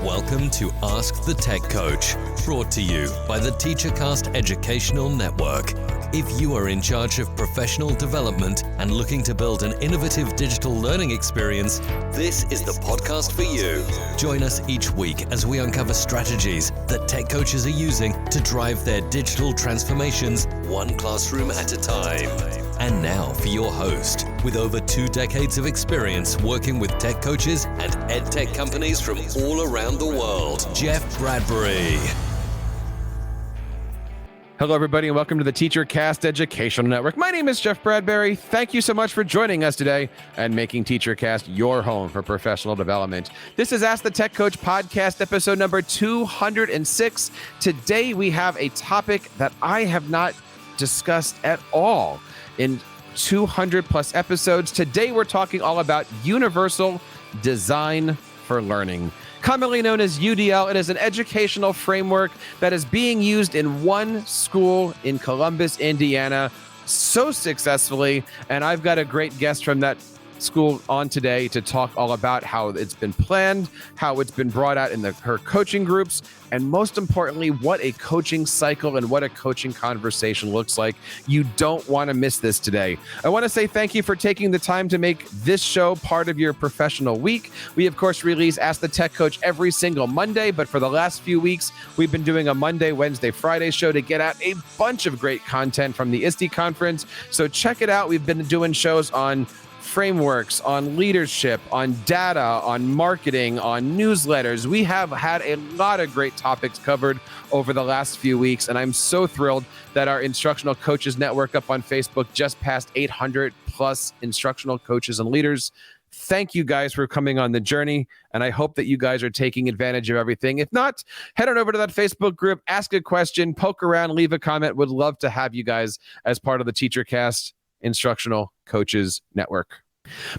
Welcome to Ask the Tech Coach, brought to you by the TeacherCast Educational Network. If you are in charge of professional development and looking to build an innovative digital learning experience, this is the podcast for you. Join us each week as we uncover strategies that tech coaches are using to drive their digital transformations one classroom at a time. And now for your host, with over 2 decades of experience working with tech coaches and ed tech companies from all around the world, Jeff Bradbury. Hello, everybody, and welcome to the TeacherCast Educational Network. My name is Jeff Bradbury. Thank you so much for joining us today and making TeacherCast your home for professional development. This is Ask the Tech Coach podcast, episode number 206. Today, we have a topic that I have not discussed at all in 200 plus episodes. Today, we're talking all about universal design for learning. Commonly known as UDL, it is an educational framework that is being used in one school in Columbus, Indiana, so successfully. And I've got a great guest from that school on today to talk all about how it's been planned, how it's been brought out in her coaching groups, and most importantly, what a coaching cycle and what a coaching conversation looks like. You don't want to miss this today. I want to say thank you for taking the time to make this show part of your professional week. We, of course, release Ask the Tech Coach every single Monday, but for the last few weeks, we've been doing a Monday, Wednesday, Friday show to get out a bunch of great content from the ISTE conference. So check it out. We've been doing shows on frameworks, on leadership, on data, on marketing, on newsletters. We have had a lot of great topics covered over the last few weeks, and I'm so thrilled that our Instructional Coaches Network up on Facebook just passed 800 plus instructional coaches and leaders. Thank you guys for coming on the journey, and I hope that you guys are taking advantage of everything. If not, head on over to that Facebook group, ask a question, poke around, leave a comment. Would love to have you guys as part of the TeacherCast Instructional Coaches Network.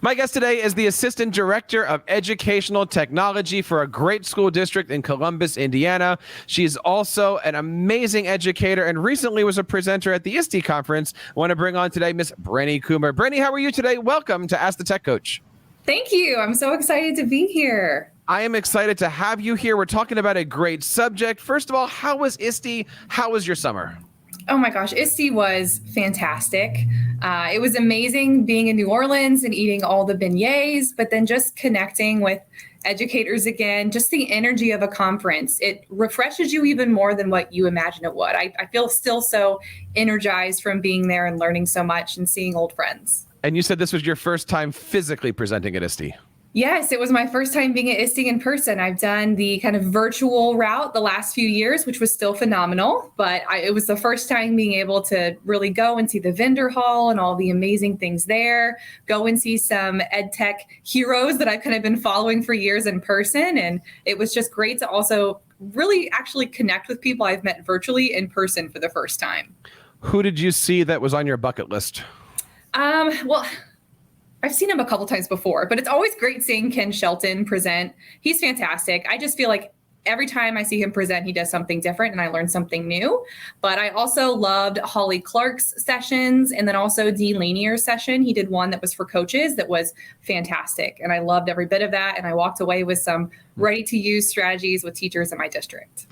My guest today is the Assistant Director of Educational Technology for a great school district in Columbus, Indiana. She is also an amazing educator and recently was a presenter at the ISTE conference. I want to bring on today Miss Brenny Coomer. Brenny, how are you today? Welcome to Ask the Tech Coach. Thank you. I'm so excited to be here. I am excited to have you here. We're talking about a great subject. First of all, how was ISTE? How was your summer? Oh my gosh, ISTE was fantastic. It was amazing being in New Orleans and eating all the beignets, but then just connecting with educators again, just the energy of a conference. It refreshes you even more than what you imagine it would. I feel still so energized from being there and learning so much and seeing old friends. And you said this was your first time physically presenting at ISTE. Yes, it was my first time being at ISTE in person. I've done the kind of virtual route the last few years, which was still phenomenal, but it was the first time being able to really go and see the vendor hall and all the amazing things there, go and see some ed tech heroes that I've kind of been following for years in person. And it was just great to also really actually connect with people I've met virtually in person for the first time. Who did you see that was on your bucket list? Well, I've seen him a couple times before, but it's always great seeing Ken Shelton present. He's fantastic. I just feel like every time I see him present, he does something different and I learn something new. But I also loved Holly Clark's sessions and then also Dean Lanier's session. He did one that was for coaches that was fantastic. And I loved every bit of that. And I walked away with some ready-to-use strategies with teachers in my district.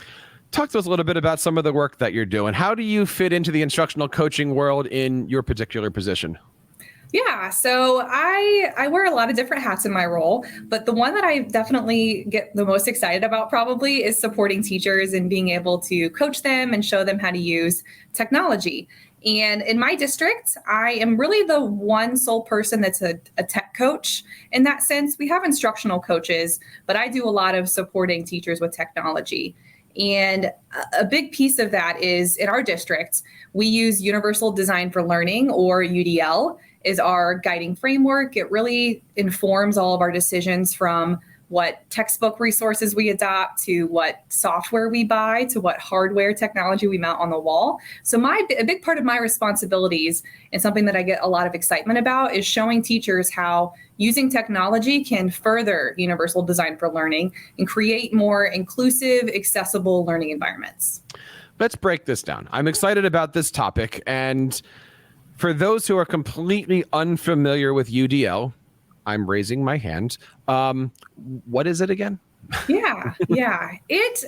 Talk to us a little bit about some of the work that you're doing. How do you fit into the instructional coaching world in your particular position? Yeah, so I wear a lot of different hats in my role, but the one that I definitely get the most excited about probably is supporting teachers and being able to coach them and show them how to use technology. And in my district, I am really the one sole person that's a tech coach. In that sense, we have instructional coaches, but I do a lot of supporting teachers with technology. And a big piece of that is in our district, we use Universal Design for Learning, or UDL, is our guiding framework. It really informs all of our decisions from what textbook resources we adopt to what software we buy to what hardware technology we mount on the wall. So a big part of my responsibilities and something that I get a lot of excitement about is showing teachers how using technology can further universal design for learning and create more inclusive, accessible learning environments. Let's break this down. I'm excited about this topic. And for those who are completely unfamiliar with UDL, I'm raising my hand. What is it again? Yeah.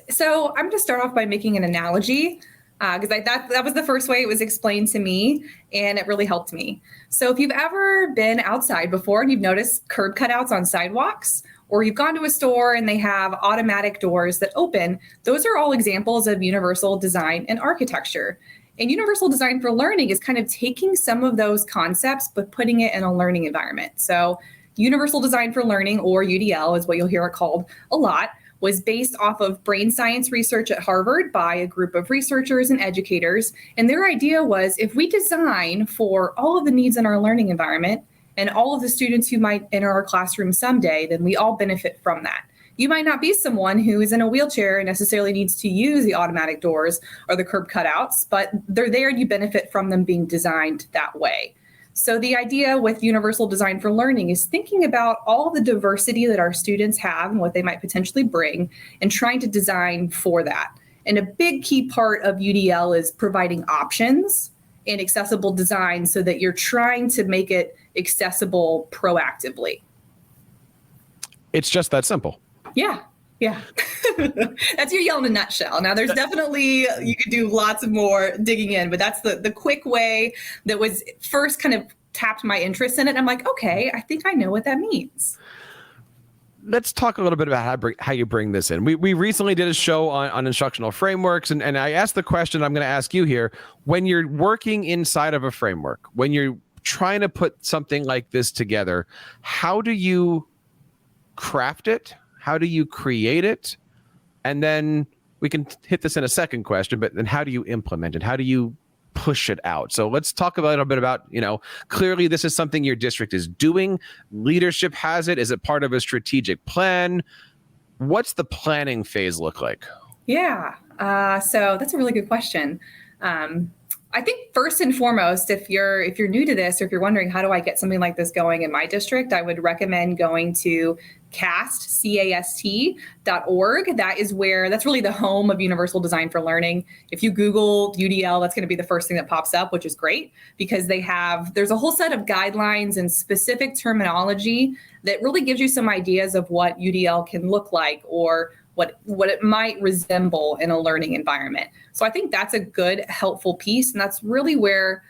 So I'm going to start off by making an analogy because that was the first way it was explained to me, and it really helped me. So if you've ever been outside before and you've noticed curb cutouts on sidewalks, or you've gone to a store and they have automatic doors that open, those are all examples of universal design and architecture. And universal design for learning is kind of taking some of those concepts, but putting it in a learning environment. So universal design for learning, or UDL is what you'll hear it called a lot, was based off of brain science research at Harvard by a group of researchers and educators. And their idea was, if we design for all of the needs in our learning environment and all of the students who might enter our classroom someday, then we all benefit from that. You might not be someone who is in a wheelchair and necessarily needs to use the automatic doors or the curb cutouts, but they're there and you benefit from them being designed that way. So the idea with universal design for learning is thinking about all the diversity that our students have and what they might potentially bring, and trying to design for that. And a big key part of UDL is providing options and accessible design so that you're trying to make it accessible proactively. It's just that simple. Yeah. That's UDL in a nutshell. Now, there's definitely, you could do lots of more digging in, but that's the quick way that was first kind of tapped my interest in it. I'm like, okay, I think I know what that means. Let's talk a little bit about how you bring this in. We recently did a show on instructional frameworks, and I asked the question I'm going to ask you here. When you're working inside of a framework, when you're trying to put something like this together, how do you craft it? How do you create it? And then we can hit this in a second question, but then how do you implement it? How do you push it out? So let's talk a little bit about, clearly this is something your district is doing. Leadership has it. Is it part of a strategic plan? What's the planning phase look like? Yeah. So that's a really good question. I think first and foremost, if you're new to this, or if you're wondering how do I get something like this going in my district, I would recommend going to cast.org. That's really the home of universal design for learning. If you Google UDL, that's going to be the first thing that pops up, which is great because there's a whole set of guidelines and specific terminology that really gives you some ideas of what UDL can look like, or what it might resemble in a learning environment. So I think that's a good, helpful piece. And that's really where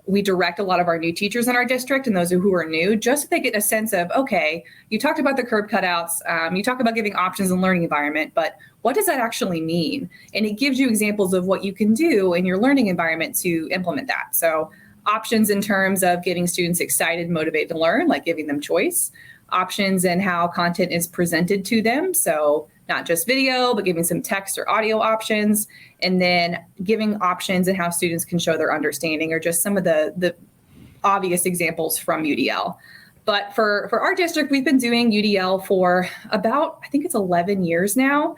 we direct a lot of our new teachers in our district and those who are new, just so they get a sense of, okay, you talked about the curb cutouts, you talk about giving options in learning environment, but what does that actually mean? And it gives you examples of what you can do in your learning environment to implement that. So options in terms of getting students excited, motivated to learn, like giving them choice. Options in how content is presented to them. So not just video, but giving some text or audio options, and then giving options in how students can show their understanding, or just some of the obvious examples from UDL. But for our district, we've been doing UDL for about, I think it's 11 years now.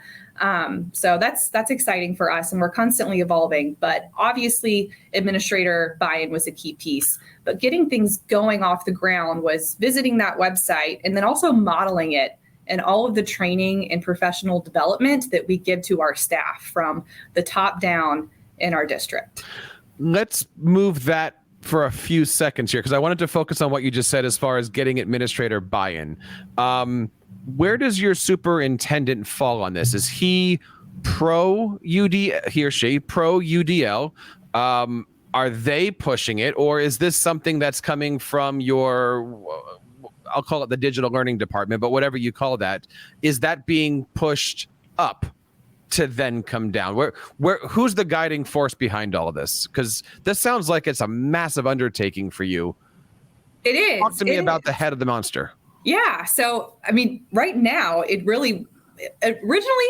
So that's exciting for us, and we're constantly evolving. But obviously, administrator buy-in was a key piece. But getting things going off the ground was visiting that website and then also modeling it and all of the training and professional development that we give to our staff from the top down in our district. Let's move that for a few seconds here, because I wanted to focus on what you just said as far as getting administrator buy-in. Where does your superintendent fall on this? Is he pro UD? He or she pro UDL? Are they pushing it, or is this something that's coming from your, I'll call it the digital learning department, but whatever you call that, is that being pushed up to then come down? Who's the guiding force behind all of this? Because this sounds like it's a massive undertaking for you. It is. Talk to me about the head of the monster. Yeah. So, I mean, right now, originally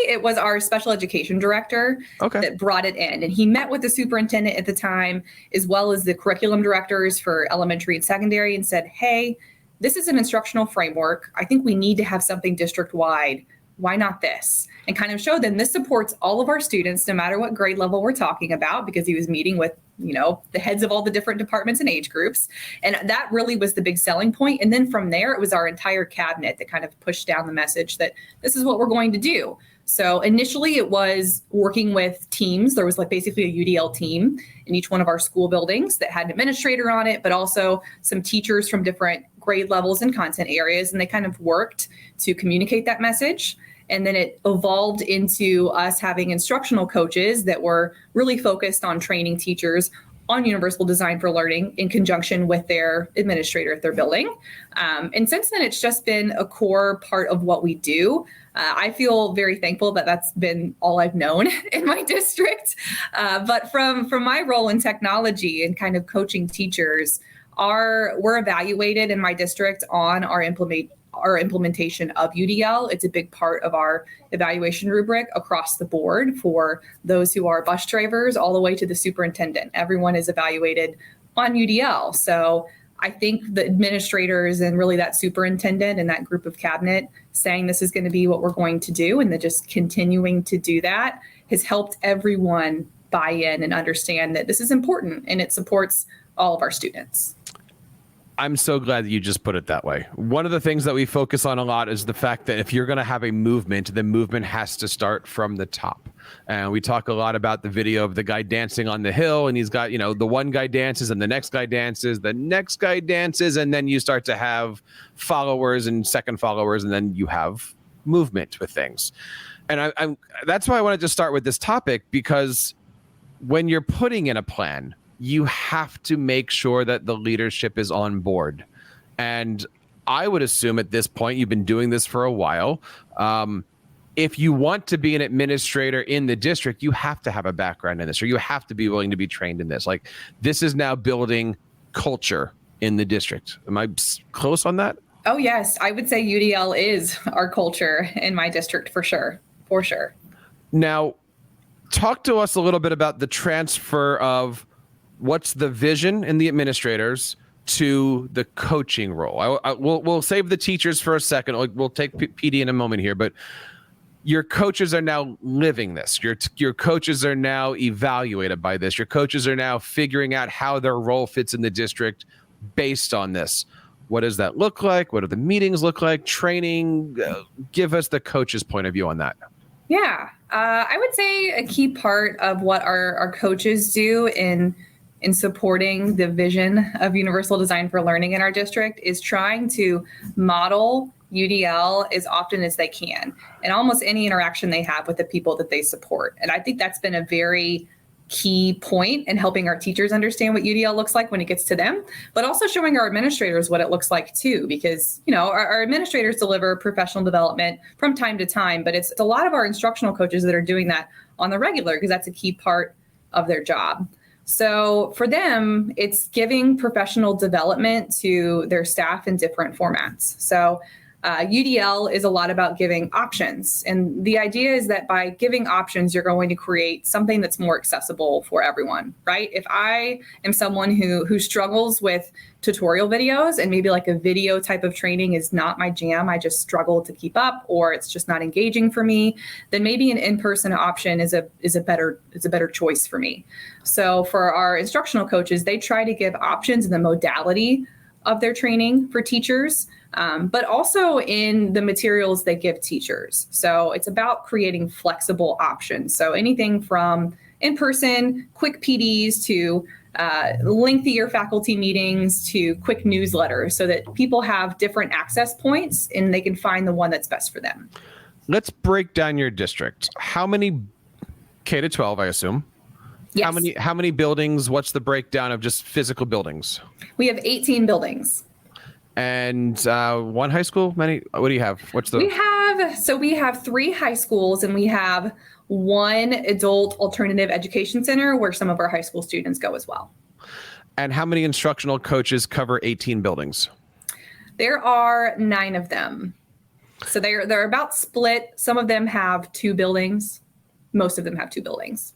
it was our special education director that brought it in, and he met with the superintendent at the time, as well as the curriculum directors for elementary and secondary, and said, hey, this is an instructional framework. I think we need to have something district-wide. Why not this? And kind of show them this supports all of our students, no matter what grade level we're talking about, because he was meeting with, the heads of all the different departments and age groups. And that really was the big selling point. And then from there, it was our entire cabinet that kind of pushed down the message that this is what we're going to do. So initially it was working with teams. There was basically a UDL team in each one of our school buildings that had an administrator on it, but also some teachers from different grade levels and content areas. And they kind of worked to communicate that message. And then it evolved into us having instructional coaches that were really focused on training teachers on universal design for learning in conjunction with their administrator at their building. And since then, it's just been a core part of what we do. I feel very thankful that that's been all I've known in my district. But from my role in technology and kind of coaching teachers, we're evaluated in my district on our implementation of UDL. It's a big part of our evaluation rubric across the board for those who are bus drivers all the way to the superintendent. Everyone is evaluated on UDL. So I think the administrators and really that superintendent and that group of cabinet saying this is going to be what we're going to do and then just continuing to do that has helped everyone buy in and understand that this is important and it supports all of our students. I'm so glad that you just put it that way. One of the things that we focus on a lot is the fact that if you're going to have a movement, the movement has to start from the top. And we talk a lot about the video of the guy dancing on the hill, and he's got, the one guy dances and the next guy dances, and then you start to have followers and second followers, and then you have movement with things. And that's why I wanted to start with this topic, because when you're putting in a plan, you have to make sure that the leadership is on board. And I would assume at this point, you've been doing this for a while. If you want to be an administrator in the district, you have to have a background in this, or you have to be willing to be trained in this. Like, this is now building culture in the district. Am I close on that? Oh, yes. I would say UDL is our culture in my district for sure. For sure. Now, talk to us a little bit about the transfer of what's the vision in the administrators to the coaching role. We'll save the teachers for a second. We'll take PD in a moment here, but your coaches are now living this. Your coaches are now evaluated by this. Your coaches are now figuring out how their role fits in the district based on this. What does that look like? What do the meetings look like? Training? Give us the coach's point of view on that. Yeah, I would say a key part of what our coaches do in supporting the vision of universal design for learning in our district is trying to model UDL as often as they can and almost any interaction they have with the people that they support. And I think that's been a very key point in helping our teachers understand what UDL looks like when it gets to them, but also showing our administrators what it looks like too, because, our administrators deliver professional development from time to time, but it's a lot of our instructional coaches that are doing that on the regular because that's a key part of their job. So for them, it's giving professional development to their staff in different formats. So UDL is a lot about giving options. And the idea is that by giving options, you're going to create something that's more accessible for everyone, right? If I am someone who struggles with tutorial videos and maybe like a video type of training is not my jam, I just struggle to keep up, or it's just not engaging for me, then maybe an in-person option is a better choice for me. So for our instructional coaches, they try to give options in the modality of their training for teachers, but also in the materials they give teachers. So it's about creating flexible options. So anything from in-person, quick PDs to lengthier faculty meetings to quick newsletters so that people have different access points and they can find the one that's best for them. Let's break down your district. How many K-12, I assume? Yes. How many buildings? What's the breakdown of just physical buildings? We have 18 buildings. And one high school? What do you have? We have 3 high schools and we have 1 adult alternative education center where some of our high school students go as well. And how many instructional coaches cover 18 buildings? There are 9 of them. So they're about split. Some of them have 2 buildings. Most of them have 2 buildings.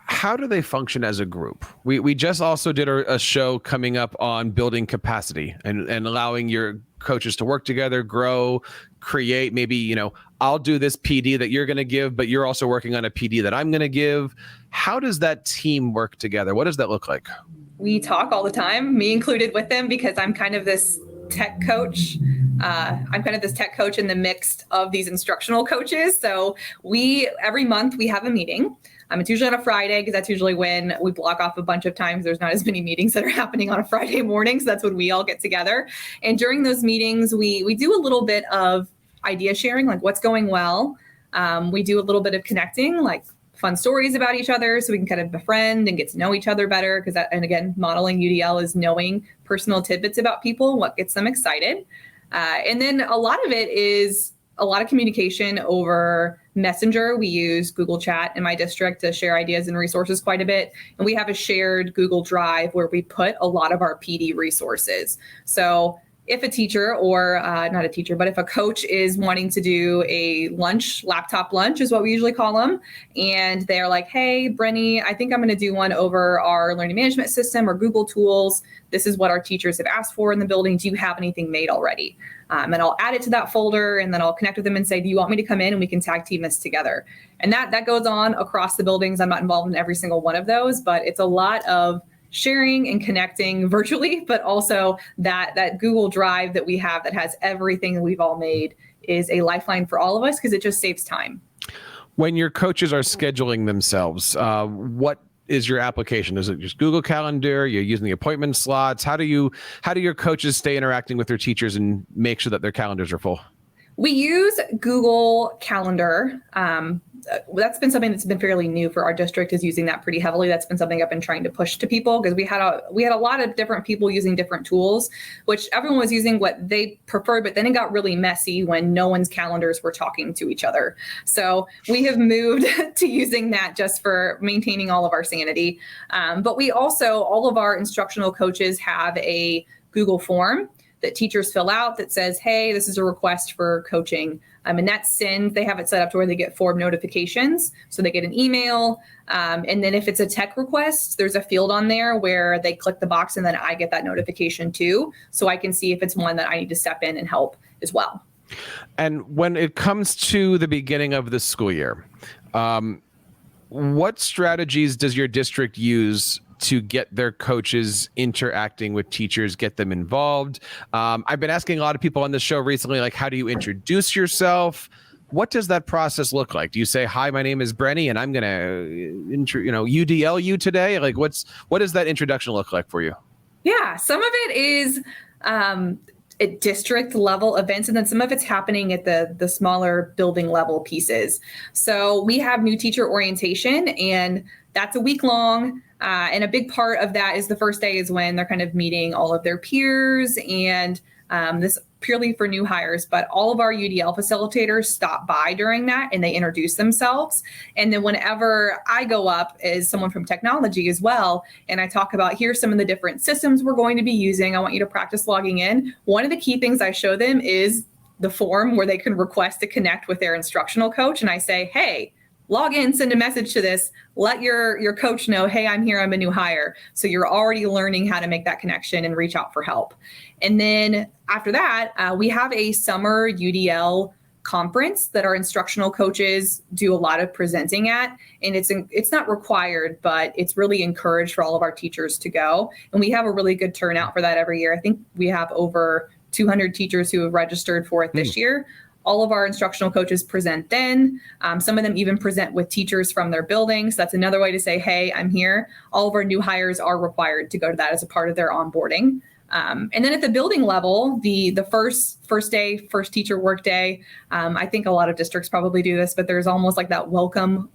How do they function as a group? We just also did a show coming up on building capacity and allowing your coaches to work together, grow, create. Maybe, I'll do this PD that you're going to give, but you're also working on a PD that I'm going to give. How does that team work together? What does that look like? We talk all the time, me included with them, because I'm kind of this tech coach. I'm kind of this tech coach in the mix of these instructional coaches. So every month we have a meeting. It's usually on a Friday because that's usually when we block off a bunch of times. There's not as many meetings that are happening on a Friday morning. So that's when we all get together. And during those meetings, we do a little bit of idea sharing, like what's going well. We do a little bit of connecting, like fun stories about each other so we can kind of befriend and get to know each other better. And again, modeling UDL is knowing personal tidbits about people, what gets them excited. And then a lot of it is a lot of communication over Messenger. We use Google Chat in my district to share ideas and resources quite a bit. And we have a shared Google Drive where we put a lot of our PD resources. So if a teacher or not a teacher, but if a coach is wanting to do a laptop lunch is what we usually call them. And they're like, hey, Brenny, I think I'm going to do one over our learning management system or Google tools. This is what our teachers have asked for in the building. Do you have anything made already? And I'll add it to that folder, and then I'll connect with them and say, do you want me to come in and we can tag team this together? And that goes on across the buildings. I'm not involved in every single one of those, but it's a lot of sharing and connecting virtually, but also that Google Drive that we have that has everything that we've all made is a lifeline for all of us because it just saves time. When your coaches are scheduling themselves, what is your application? Is it just Google Calendar? You're using the appointment slots? How do your coaches stay interacting with their teachers and make sure that their calendars are full? We use Google Calendar. That's been something that's been fairly new for our district, is using that pretty heavily. That's been something I've been trying to push to people because we had a lot of different people using different tools, which everyone was using what they preferred, but then it got really messy when no one's calendars were talking to each other. So we have moved to using that just for maintaining all of our sanity. But we also, all of our instructional coaches have a Google form that teachers fill out that says, hey, this is a request for coaching. And that sends, they have it set up to where they get form notifications. So they get an email. And then if it's a tech request, there's a field on there where they click the box and then I get that notification too. So I can see if it's one that I need to step in and help as well. And when it comes to the beginning of the school year, what strategies does your district use to get their coaches interacting with teachers, get them involved? I've been asking a lot of people on this show recently, like, how do you introduce yourself? What does that process look like? Do you say, hi, my name is Brenny, and I'm going to, UDL you today? Like, what does that introduction look like for you? Yeah, some of it is at district level events, and then some of it's happening at the smaller building level pieces. So we have new teacher orientation, and that's a week long. And a big part of that is the first day is when they're kind of meeting all of their peers, and this purely for new hires, but all of our UDL facilitators stop by during that and they introduce themselves. And then whenever I go up as someone from technology as well, and I talk about, here's some of the different systems we're going to be using, I want you to practice logging in. One of the key things I show them is the form where they can request to connect with their instructional coach. And I say, hey, log in, send a message to this, let your coach know, hey, I'm here, I'm a new hire. So you're already learning how to make that connection and reach out for help. And then after that, we have a summer UDL conference that our instructional coaches do a lot of presenting at. And it's not required, but it's really encouraged for all of our teachers to go. And we have a really good turnout for that every year. I think we have over 200 teachers who have registered for it this year. All of our instructional coaches present then. Some of them even present with teachers from their buildings. That's another way to say, hey, I'm here. All of our new hires are required to go to that as a part of their onboarding. And then at the building level, the first day, first teacher work day, I think a lot of districts probably do this, but there's almost like that welcome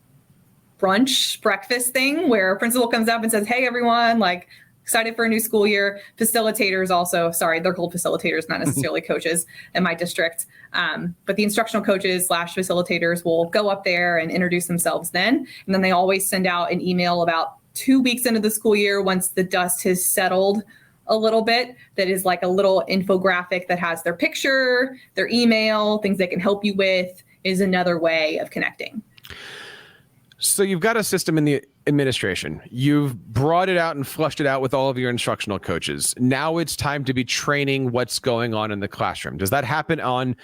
brunch breakfast thing where a principal comes up and says, hey, everyone, like, excited for a new school year. Facilitators also, sorry, they're called facilitators, not necessarily coaches in my district. But the instructional coaches / facilitators will go up there and introduce themselves then. And then they always send out an email about 2 weeks into the school year once the dust has settled a little bit, that is like a little infographic that has their picture, their email, things they can help you with, is another way of connecting. So you've got a system in the administration. You've brought it out and flushed it out with all of your instructional coaches. Now it's time to be training what's going on in the classroom. Does that happen on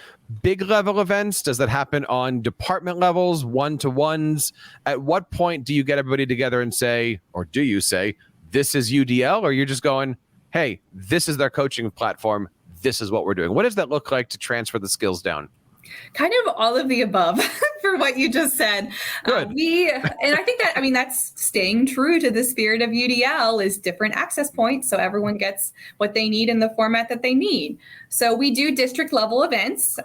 big level events? Does that happen on department levels, one-to-ones? At what point do you get everybody together and say, or do you say, this is UDL? Or you're just going, hey, this is their coaching platform. This is what we're doing. What does that look like to transfer the skills down? Kind of all of the above for what you just said. Good. And I think that, that's staying true to the spirit of UDL is different access points. So everyone gets what they need in the format that they need. So we do district level events.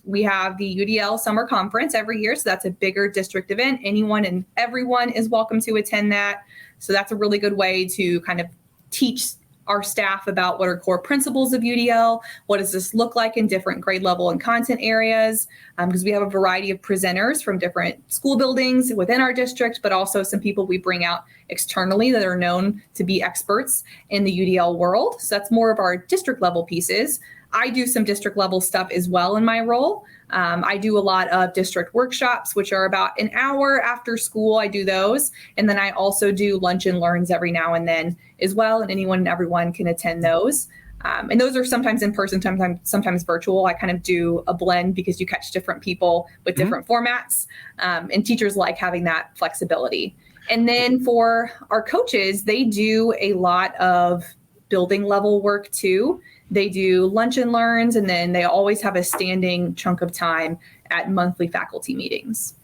We have the UDL summer conference every year. So that's a bigger district event. Anyone and everyone is welcome to attend that. So that's a really good way to kind of teach our staff about what are core principles of UDL. What does this look like in different grade level and content areas? Because we have a variety of presenters from different school buildings within our district, but also some people we bring out externally that are known to be experts in the UDL world. So that's more of our district level pieces. I do some district level stuff as well in my role. I do a lot of district workshops, which are about an hour after school. I do those. And then I also do lunch and learns every now and then as well. And anyone and everyone can attend those. And those are sometimes in person, sometimes virtual. I kind of do a blend because you catch different people with different formats. And teachers like having that flexibility. And then for our coaches, they do a lot of building level work too. They do lunch and learns, and then they always have a standing chunk of time at monthly faculty meetings.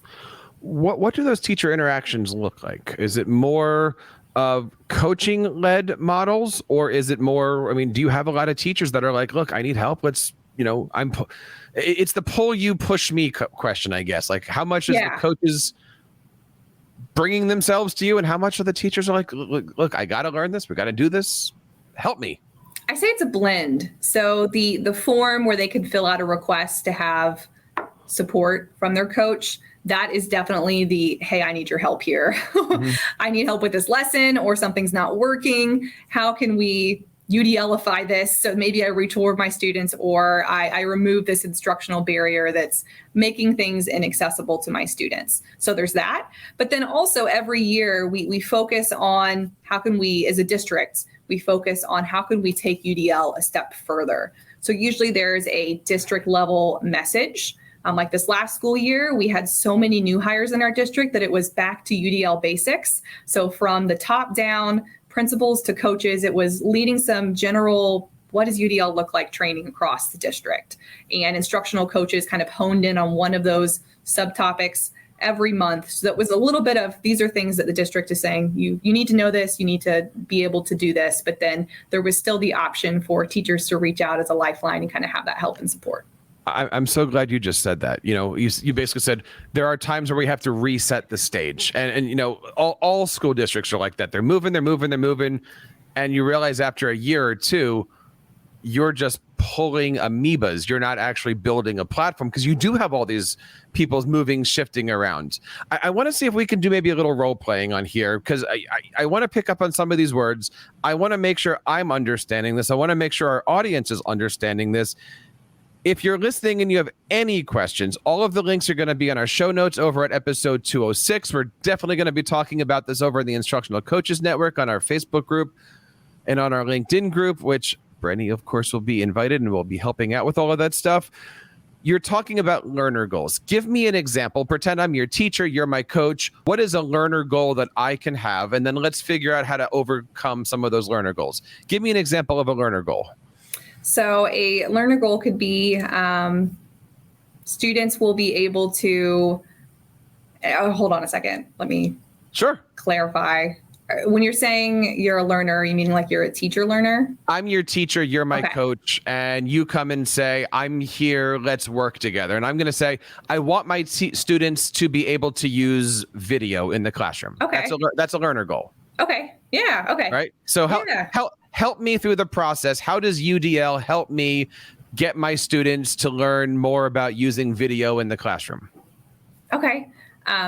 What do those teacher interactions look like? Is it more of coaching-led models, or is it more, do you have a lot of teachers that are like, look, I need help. Let's, it's the pull you, push me question, I guess. Like, how much is the coaches bringing themselves to you, and how much of the teachers are like, look, I got to learn this. We got to do this. Help me. I say it's a blend. So the form where they can fill out a request to have support from their coach, that is definitely the, hey, I need your help here. I need help with this lesson, or something's not working. How can we UDLify this? So maybe I retool my students, or I remove this instructional barrier that's making things inaccessible to my students. So there's that. But then also every year we focus on how can we, as a district, we focus on how can we take UDL a step further. So usually there's a district level message. Like this last school year, we had so many new hires in our district that it was back to UDL basics. So from the top down, principals to coaches, it was leading some general, what does UDL look like training across the district? And instructional coaches kind of honed in on one of those subtopics every month. So that was a little bit of, these are things that the district is saying, you need to know this, you need to be able to do this. But then there was still the option for teachers to reach out as a lifeline and kind of have that help and support. I'm so glad you just said that. You basically said there are times where we have to reset the stage, and all school districts are like that. They're moving, and you realize after a year or two, you're just pulling amoebas. You're not actually building a platform, because you do have all these people moving, shifting around. I want to see if we can do maybe a little role playing on here, because I want to pick up on some of these words. I want to make sure I'm understanding this. I want to make sure our audience is understanding this. If you're listening and you have any questions, all of the links are going to be on our show notes over at episode 206. We're definitely going to be talking about this over in the Instructional Coaches Network, on our Facebook group, and on our LinkedIn group, which Brenny, of course, will be invited and will be helping out with all of that stuff. You're talking about learner goals. Give me an example. Pretend I'm your teacher, you're my coach. What is a learner goal that I can have? And then let's figure out how to overcome some of those learner goals. Give me an example of a learner goal. So a learner goal could be students will be able to, hold on a second. Let me clarify. When you're saying you're a learner, you mean like you're a teacher learner? I'm your teacher, you're my coach, and you come and say, I'm here, let's work together. And I'm going to say, I want my students to be able to use video in the classroom. Okay. That's a learner goal. Okay. Yeah. Okay. Right. So help me through the process. How does UDL help me get my students to learn more about using video in the classroom? Okay.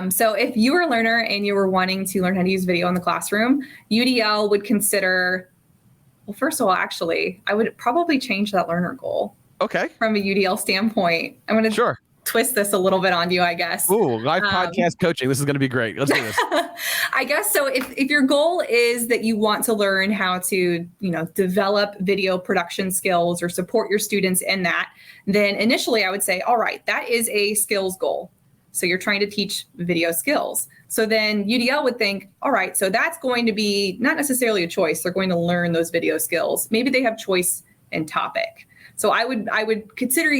So if you were a learner and you were wanting to learn how to use video in the classroom, UDL would consider, well, first of all, actually, I would probably change that learner goal. Okay. From a UDL standpoint. I'm going to twist this a little bit on you, I guess. Ooh, live podcast coaching. This is going to be great. Let's do this. I guess so. If your goal is that you want to learn how to, develop video production skills or support your students in that, then initially I would say, all right, that is a skills goal. So you're trying to teach video skills. So then UDL would think, all right, so that's going to be not necessarily a choice. They're going to learn those video skills. Maybe they have choice in topic. So I would consider,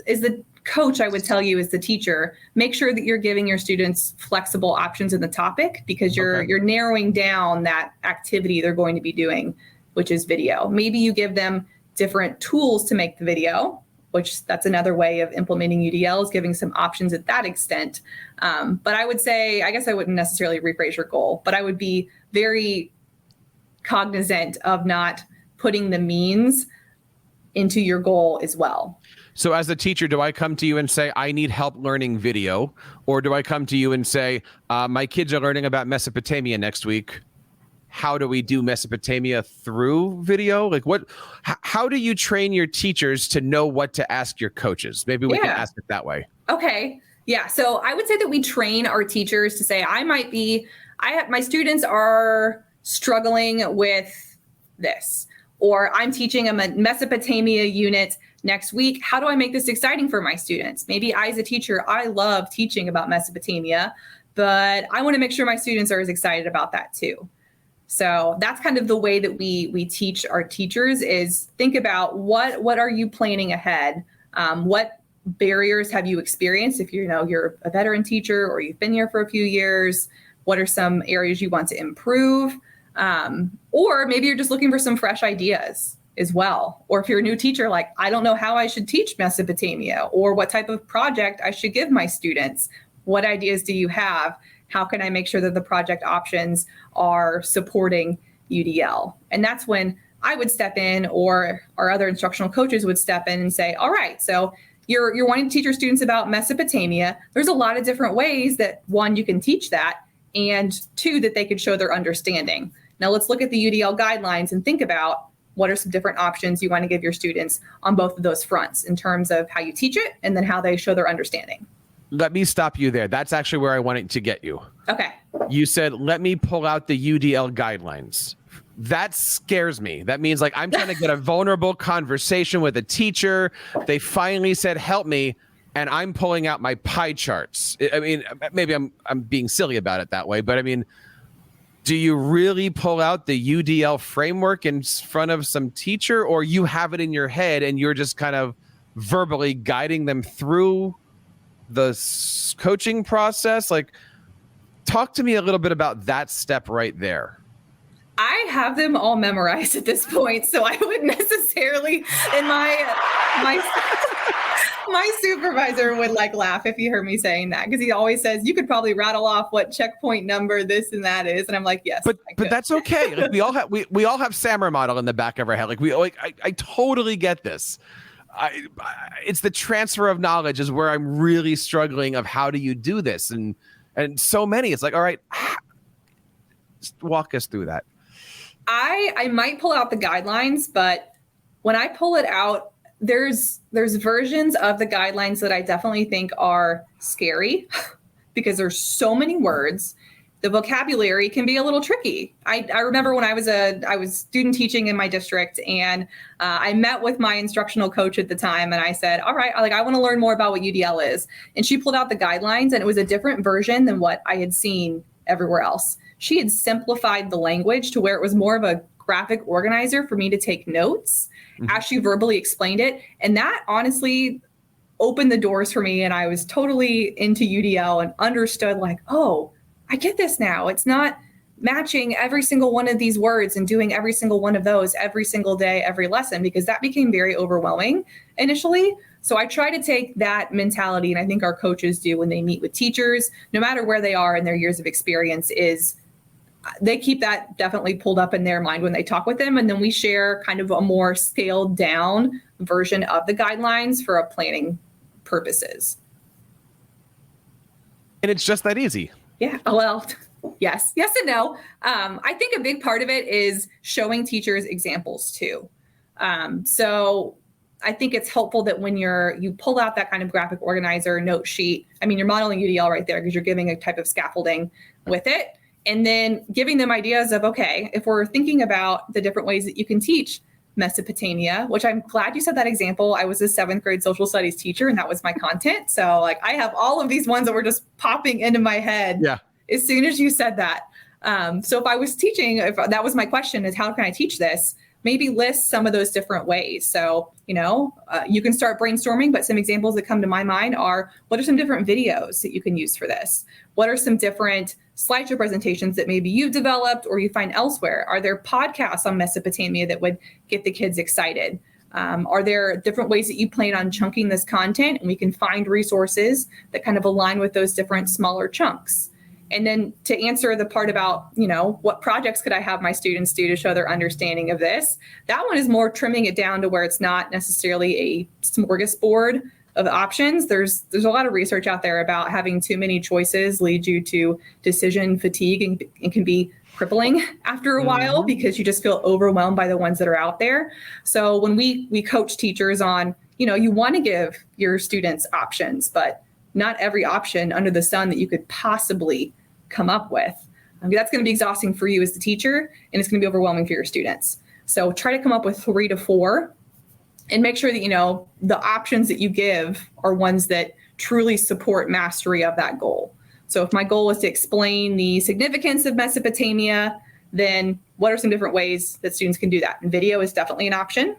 is the coach, I would tell you as the teacher, make sure that you're giving your students flexible options in the topic, because you're narrowing down that activity they're going to be doing, which is video. Maybe you give them different tools to make the video, which that's another way of implementing UDL, is giving some options at that extent. But I would say, I guess I wouldn't necessarily rephrase your goal, but I would be very cognizant of not putting the means into your goal as well. So as a teacher, do I come to you and say, I need help learning video? Or do I come to you and say, my kids are learning about Mesopotamia next week. How do we do Mesopotamia through video? Like how do you train your teachers to know what to ask your coaches? Maybe we can ask it that way. Okay. Yeah. So I would say that we train our teachers to say, my students are struggling with this, or I'm teaching a Mesopotamia unit next week. How do I make this exciting for my students? Maybe I, as a teacher, I love teaching about Mesopotamia, but I want to make sure my students are as excited about that too. So that's kind of the way that we teach our teachers, is think about what are you planning ahead? What barriers have you experienced if you're a veteran teacher or you've been here for a few years? What are some areas you want to improve? Or maybe you're just looking for some fresh ideas as well. Or if you're a new teacher, like, I don't know how I should teach Mesopotamia, or what type of project I should give my students. What ideas do you have? How can I make sure that the project options are supporting UDL? And that's when I would step in, or our other instructional coaches would step in and say, all right, so you're wanting to teach your students about Mesopotamia. There's a lot of different ways that, one, you can teach that, and two, that they could show their understanding. Now let's look at the UDL guidelines and think about what are some different options you want to give your students on both of those fronts, in terms of how you teach it and then how they show their understanding. Let me stop you there. That's actually where I wanted to get you. Okay. You said, let me pull out the UDL guidelines. That scares me. That means, like, I'm trying to get a vulnerable conversation with a teacher. They finally said, help me. And I'm pulling out my pie charts. I mean, maybe I'm being silly about it that way, but I mean, do you really pull out the UDL framework in front of some teacher, or you have it in your head and you're just kind of verbally guiding them through the coaching process? Like, talk to me a little bit about that step right there. I have them all memorized at this point, so I wouldn't necessarily, and my supervisor would laugh if he heard me saying that, because he always says, you could probably rattle off what checkpoint number this and that is, and I'm like, yes, but that's okay. Like, we all have Sammer model in the back of our head. I totally get this. It's the transfer of knowledge is where I'm really struggling, of how do you do this, and so many, it's like, all right, just walk us through that. I might pull out the guidelines, but when I pull it out, there's versions of the guidelines that I definitely think are scary because there's so many words. The vocabulary can be a little tricky. I remember when I was student teaching in my district, and I met with my instructional coach at the time, and I said, all right, I want to learn more about what UDL is. And she pulled out the guidelines, and it was a different version than what I had seen everywhere else. She had simplified the language to where it was more of a graphic organizer for me to take notes as she verbally explained it. And that honestly opened the doors for me. And I was totally into UDL and understood, oh, I get this now. It's not matching every single one of these words and doing every single one of those every single day, every lesson, because that became very overwhelming initially. So I try to take that mentality, and I think our coaches do when they meet with teachers, no matter where they are in their years of experience, is they keep that definitely pulled up in their mind when they talk with them. And then we share kind of a more scaled down version of the guidelines for planning purposes. And it's just that easy. Yeah. Well, yes and no. I think a big part of it is showing teachers examples too. So I think it's helpful that when you pull out that kind of graphic organizer note sheet, you're modeling UDL right there because you're giving a type of scaffolding with it. And then giving them ideas of, okay, if we're thinking about the different ways that you can teach Mesopotamia, which I'm glad you said that example. I was a 7th grade social studies teacher, and that was my content. So I have all of these ones that were just popping into my head as soon as you said that. So if I was teaching, if that was my question, is how can I teach this? maybe list some of those different ways. So, you can start brainstorming, but some examples that come to my mind are, what are some different videos that you can use for this? What are some different slideshow presentations that maybe you've developed or you find elsewhere? Are there podcasts on Mesopotamia that would get the kids excited? Are there different ways that you plan on chunking this content? And we can find resources that kind of align with those different smaller chunks. And then to answer the part about, what projects could I have my students do to show their understanding of this? That one is more trimming it down to where it's not necessarily a smorgasbord of options. There's a lot of research out there about having too many choices lead you to decision fatigue and can be crippling after a while because you just feel overwhelmed by the ones that are out there. So when we coach teachers on, you want to give your students options, but not every option under the sun that you could possibly come up with. That's going to be exhausting for you as the teacher, and it's going to be overwhelming for your students. So try to come up with 3 to 4 and make sure that, the options that you give are ones that truly support mastery of that goal. So if my goal is to explain the significance of Mesopotamia, then what are some different ways that students can do that? And video is definitely an option.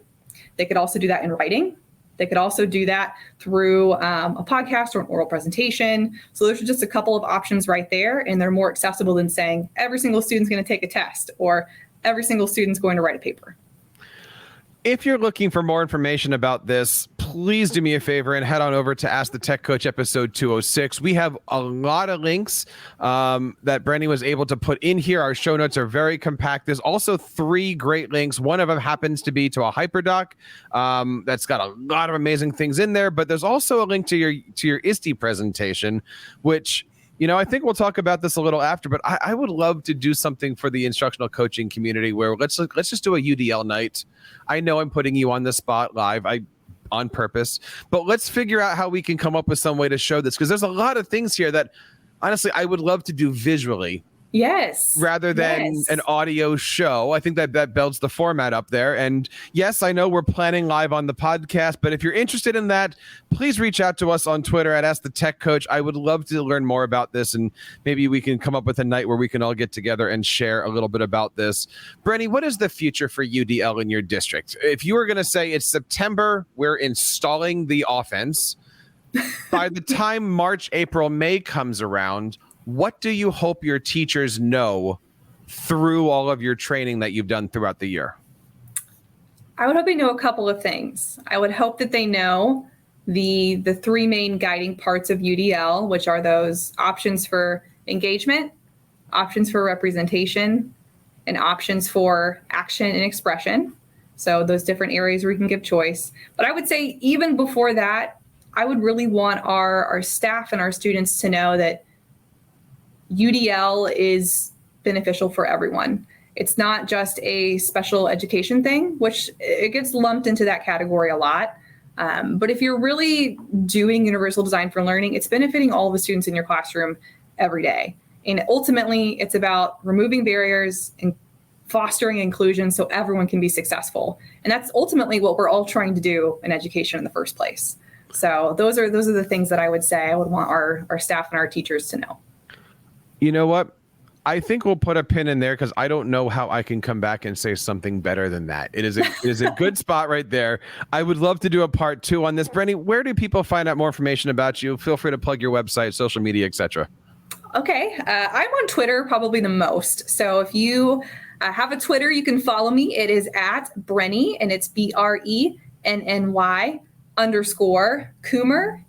They could also do that in writing. They could also do that through a podcast or an oral presentation. So those are just a couple of options right there. And they're more accessible than saying every single student's going to take a test or every single student's going to write a paper. If you're looking for more information about this, please do me a favor and head on over to Ask the Tech Coach episode 206. We have a lot of links that Brenny was able to put in here. Our show notes are very compact. There's also 3 great links. One of them happens to be to a hyperdoc that's got a lot of amazing things in there, but there's also a link to your ISTE presentation, which I think we'll talk about this a little after, but I would love to do something for the instructional coaching community where let's just do a UDL night. I know I'm putting you on the spot live, on purpose, but let's figure out how we can come up with some way to show this, because there's a lot of things here that honestly I would love to do visually. Yes. Rather than an audio show. I think that builds the format up there. And yes, I know we're planning live on the podcast, but if you're interested in that, please reach out to us on Twitter at Ask the Tech Coach. I would love to learn more about this, and maybe we can come up with a night where we can all get together and share a little bit about this. Brenny, what is the future for UDL in your district? If you were going to say it's September, we're installing the offense. By the time March, April, May comes around, what do you hope your teachers know through all of your training that you've done throughout the year? I would hope they know a couple of things. I would hope that they know the 3 main guiding parts of UDL, which are those options for engagement, options for representation, and options for action and expression. So those different areas where you can give choice. But I would say even before that, I would really want our staff and our students to know that UDL is beneficial for everyone. It's not just a special education thing, which it gets lumped into that category a lot. But if you're really doing universal design for learning, it's benefiting all of the students in your classroom every day. And ultimately, it's about removing barriers and fostering inclusion so everyone can be successful. And that's ultimately what we're all trying to do in education in the first place. So those are the things that I would say I would want our staff and our teachers to know. You know what? I think we'll put a pin in there because I don't know how I can come back and say something better than that. It is a good spot right there. I would love to do a part 2 on this. Brenny, where do people find out more information about you? Feel free to plug your website, social media, etc. Okay. I'm on Twitter probably the most. So if you have a Twitter, you can follow me. It is at Brenny, and it's BRENNY _Kummer, KUMMER.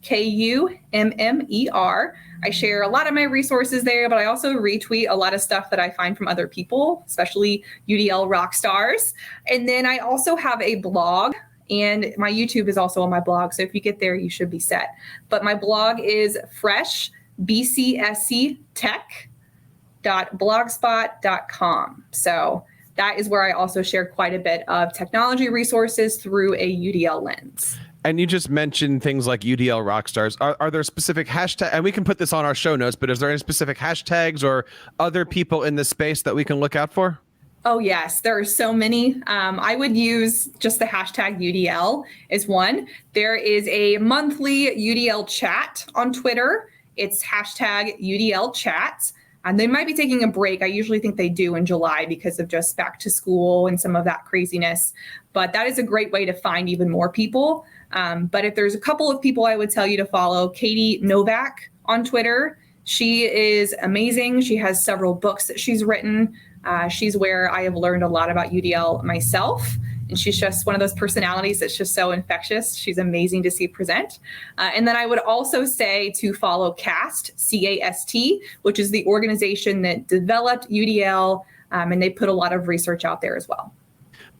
I share a lot of my resources there, but I also retweet a lot of stuff that I find from other people, especially UDL rock stars. And then I also have a blog, and my YouTube is also on my blog. So if you get there, you should be set. But my blog is freshbcsctech.blogspot.com. So that is where I also share quite a bit of technology resources through a UDL lens. And you just mentioned things like UDL Rockstars. Are there specific hashtags, and we can put this on our show notes, but is there any specific hashtags or other people in the space that we can look out for? Oh, yes, there are so many. I would use just the hashtag UDL as one. There is a monthly UDL chat on Twitter. It's hashtag UDL chats. And they might be taking a break. I usually think they do in July because of just back to school and some of that craziness. But that is a great way to find even more people. But if there's a couple of people I would tell you to follow, Katie Novak on Twitter. She is amazing. She has several books that she's written. She's where I have learned a lot about UDL myself. And she's just one of those personalities that's just so infectious. She's amazing to see present. And then I would also say to follow CAST, C-A-S-T, which is the organization that developed UDL. And they put a lot of research out there as well.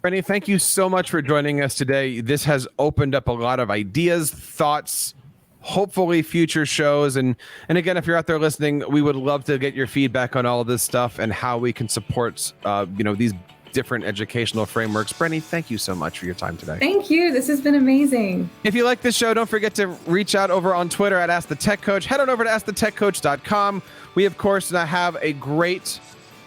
Brenny, thank you so much for joining us today. This has opened up a lot of ideas, thoughts, hopefully future shows. And again, if you're out there listening, we would love to get your feedback on all of this stuff and how we can support, these different educational frameworks. Brenny, thank you so much for your time today. Thank you. This has been amazing. If you like this show, don't forget to reach out over on Twitter at Ask the Tech Coach. Head on over to AskTheTechCoach.com. We, of course, now have a great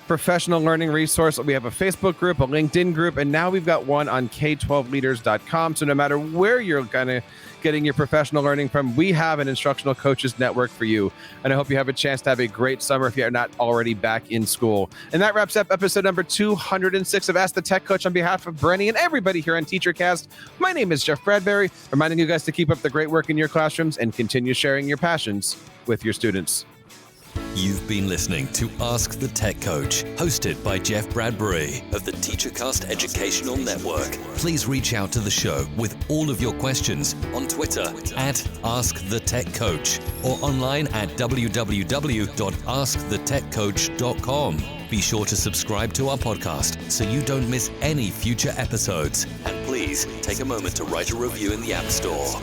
professional learning resource. We have a Facebook group, a LinkedIn group, and now we've got one on K12leaders.com. So no matter where you're getting your professional learning from, we have an instructional coaches network for you. And I hope you have a chance to have a great summer if you're not already back in school. And that wraps up episode number 206 of Ask the Tech Coach. On behalf of Brenny and everybody here on TeacherCast, my name is Jeff Bradbury, reminding you guys to keep up the great work in your classrooms and continue sharing your passions with your students. You've been listening to Ask the Tech Coach, hosted by Jeff Bradbury of the TeacherCast Educational Network. Please reach out to the show with all of your questions on Twitter at AskTheTechCoach or online at www.askthetechcoach.com. Be sure to subscribe to our podcast so you don't miss any future episodes. And please take a moment to write a review in the App Store.